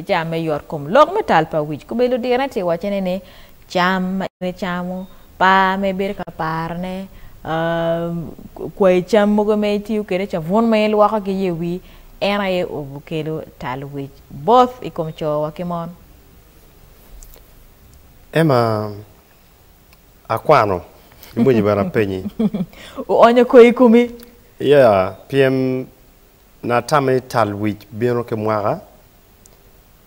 jam yor kum log metal pa which ko belo dire ti wachene ne jam ne chamo pa me ber ka parne kway cham mo go me ti ukere cha von me lo ka ke yewi era ye obukelo tal which both ikom cho wakimon ema akwano imunyi bara penyi onye ko ikumi yeah pm na tamne tal which biro ke mwara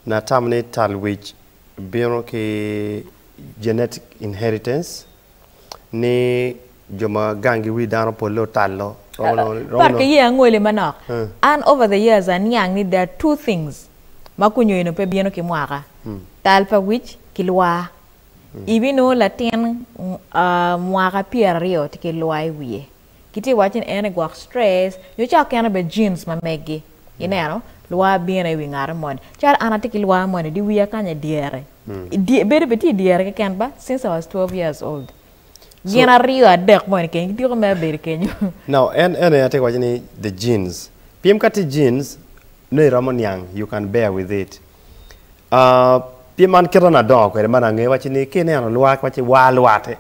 na tamne tal which biro ke genetic inheritance ni joma gangi wi dano polo tallo Parke ye ngole manok and over the years and yang ni there are two things makunyo ino pe bieno ke mwara talpa which kilwa ibino latin mwara pierio tike lwa wiye kiti watching ene gwa stress yo cha kana be genes ma megi inero lwa biene wi ngara mod cha ana tike lwa mod di wiya kanya diere di bere beti diere ke kan ba since I was 12 years old Gena rio adek mo ke ndi ko me ber kenyo now and I take watching the genes pm kati genes no ramon yang you can bear with it pm an kira na dog ko man nge watching kene an lwa kwachi wa lwate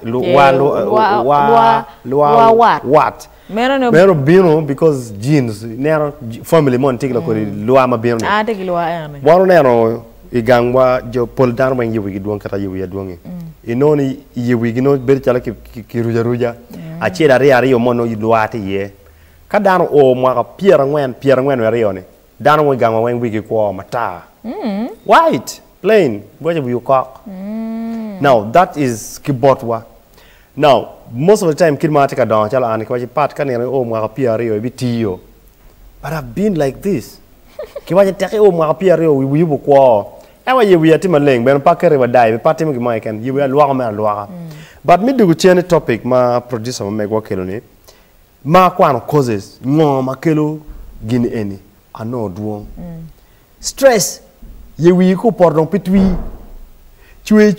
what mero bino because genes nero family mon tigla ko lwa ma bino a te lwa ene wano nero igangwa jo pol dan wen yiwi duon kata yiwi ya duongi inoni yiwi gino ber chala ki ruja a cheda ri yo mono yidwate ye ka dano o mwa piera ngwen ri ne dano we gangwa wen wigi ko mata white plain boje bu cock now that is kibotwa now most of the time kid mata ka don chala an ko pat kan ne o mwa piera yo bitiyo but I've been like this kiwaje take o mwa piera yo wi bu ko ewa ye wiya tima leng ben pakere wa dai pati mi mai kan ye wiya luwa ma luwa but mi dugu chene topic ma producer ma megwa kelo ni ma kwano causes ngo ma kelo gini eni ano duo stress ye wi ko pordon pitwi chwe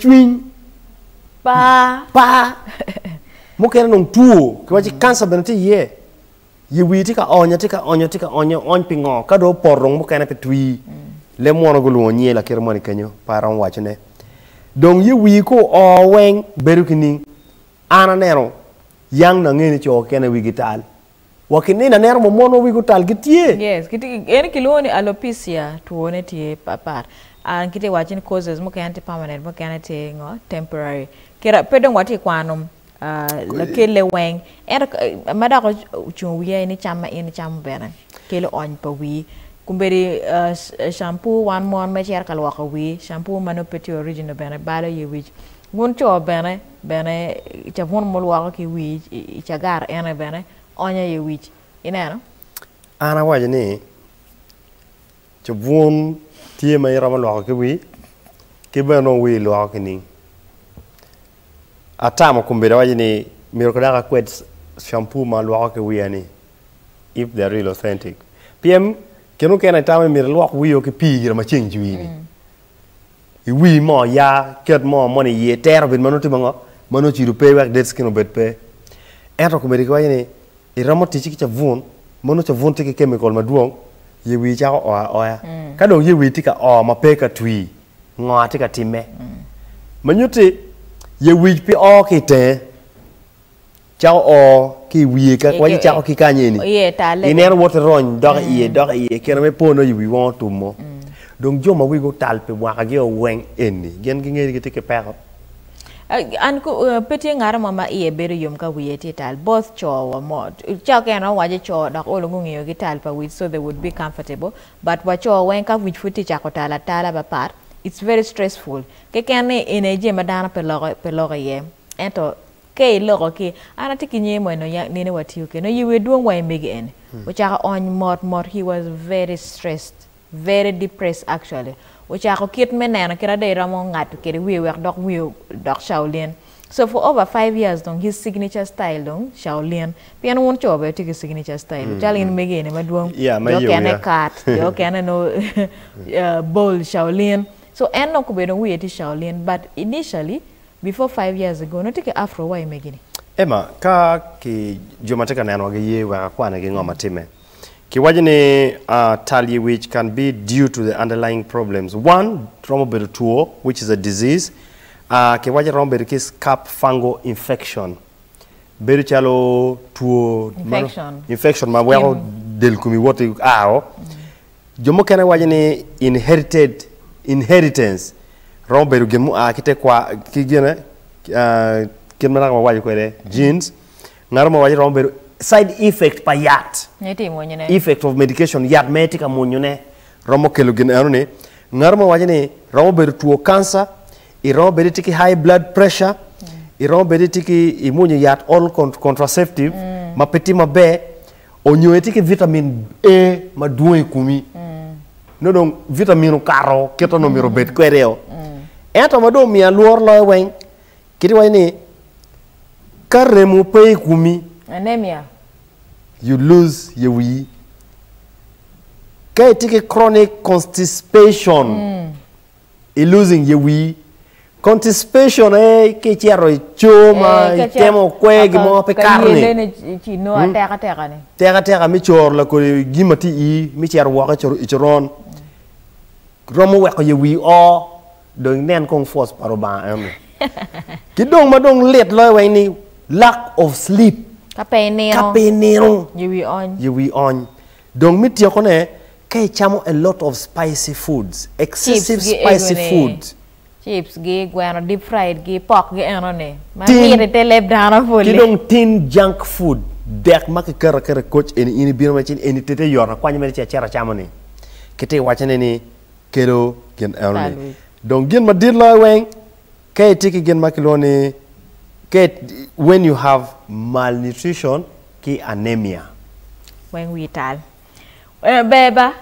pa mo kena nong tuo ko waji cancer ben ti ye wi tika onyo on pingo ka do pordon mo kena pitwi le mono gulu onye la kero mani kanyo paran wachne donc ye wi ko o wen berukini ana nero yang na ngeni cho kena wi gital wakini na nero mo mono wi gital gitie yes kiti ene kiloni alopecia tuone tie papar an kiti wachini causes mo kanti permanent mo kanti ngo temporary kera pedon wati kwanum la kele wen era madako chunwiye ni chama bena kele on pa wi kumberi shampoo one more me cher kal waka wi shampoo mano peti original bene balo ye wi ngun cho bene cha von mol waka ki wi cha gar ene bene onya ye wi ineno ana waje ni cha von tie mai rama lo ka wi ke beno wi lo ka ni atama kumberi waje ni miro ko daka kwed shampoo ma lo ka wi ani if they're real authentic pm kenu kena tama mi lwak wiyo ke pigira ma ching juini I wi mo ya ket mo money ye ter bin mano timango mano chiru pe wak det skino bet pe eto ko meri ko yene I ramo ti chi cha vun mano cha vun ti chemical ma duong ye wi cha o ya ka do ye wi ti ka o ma pe ka twi ngo ti ka time manyuti ye wi pi o ki te cha o ki wi ka kwa cha o ki ka nyeni iner water ron dog ye kera me pono you want to mo donc joma wi go talpe wa ka ge wen enni gen gi ngeri ke pe an ko peti ngara mama iye bere yom ka wi ti tal both cho mo cha ka no wa je cho da ko lo ngi gi tal pa wi so they would be comfortable but wa cho wen ka wi futi cha ko tala ba par it's very stressful ke kan energy madana pe lo ye ento ke lo ke ana tikinye mo no ya nene wati ke no yiwe duong wa mege en which are on mod he was very stressed very depressed actually which are kit menena kira de ramo ngat ke we dok Shaolin so for over 5 years donc his signature style donc Shaolin pian won chobe ti his signature style jalin mege ne maduong yo kana kat yo kana no bol Shaolin so en no ko be no we ti Shaolin but initially before 5 years ago no take afro why megini ema ka ki jomateka nano ge ye wa kwana ge ngoma time ki wajine tali which can be due to the underlying problems. One, romo bedo tuo, which is a disease. Ki waje romo bedo ki scalp fungal infection. Bedo chalo tuo infection ma wero del kumi wote jomo kene wajine inheritance romo bedo gemu kite kwa ki gene ken mana ma waje ko de genes ngarmo waje romo bedo side effect pa yat effect of medication yat metika munyune romo kelo gen anone ngarmo wajine romo bedo tuo cancer i romo bedo tiki high blood pressure i romo bedo tiki imunyo yat all contraceptive ma peti ma be onyo tiki vitamin A ma duwe kumi no don vitamin karo keto no miro bet kwereo ento ma do mi alwor lo wen kiti wajine kare mu pe kumi anemia. You lose your wee. Can take a chronic constipation. You losing your wee. Constipation ke chiaro choma temo kwed mo pe carne. Terra mi chor la ko gimati I mi chiaro wa choron. Romo weko your wee o do nen kong force paroba am. Kidong madong let lo ni lack of sleep. Capenero. You we on. Don't meet your cone. Kay chamo a lot of spicy foods. Excessive spicy food. Chips, guano, deep fried, pork, anone. Mamire te leb dana fully. Kidong tin junk food. Dek mak kara coach any bino machin any tete yorna kwanya meri chera chamoni. Kete watching any kedo gen anone. Don't get my deal weng. Kay take again makilone. When you have malnutrition, ki anemia. When we tell. Beba,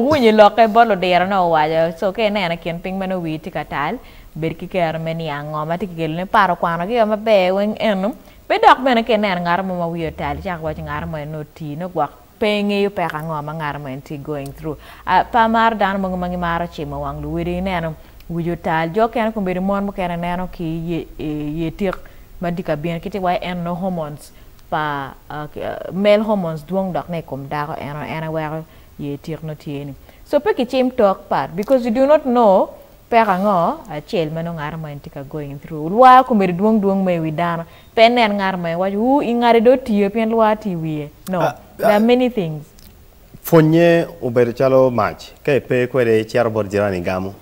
when you lock a bottle there, no why, so can I can ping man a wheat ticatal, Berki care many young or maticil, paraquana, give a bear when enum, but dog man can armor weird tal, jack watching armor no tea, no work, paying you pack among armor and tea going through. Pamar down among Mara chimo, wang Louis Nanum, would you tell, Joe can come be the mon can and nano key ye tick. Madika bien kiti why no hormones pa male hormones duong dak ne kom dako and where ye tir no tieni. So peki chim talk part because you do not know perango a chill manong armantika going through. Lwa kumbe duong me widana pen and ngarma what who ingare do tia pen lwa tiwi. No, there are many things. Fonye uberchalo match kay pe kwede charbor jirani gamu.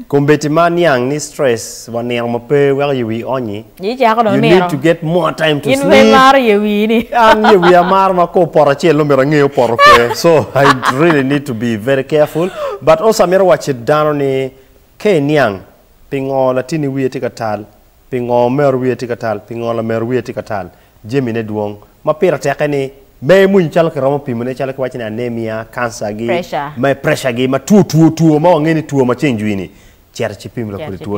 Kumbeti maniang ni stress waniang mape where you we onyi. You need to get more time to sleep. And you we amar mako porache lomerangeo poroke. So I really need to be very careful. But also mero watch it down ni ke niang pingo latini we tikatal pingo mer we tikatal pingo la mer we tikatal jemi ne duong mapira tekani me mun chal ka ramo pimune chal ka wachina anemia cancer gi pressure. My pressure gi ma tu ma ngeni tu ma chenjwini cher chi pim la ko tu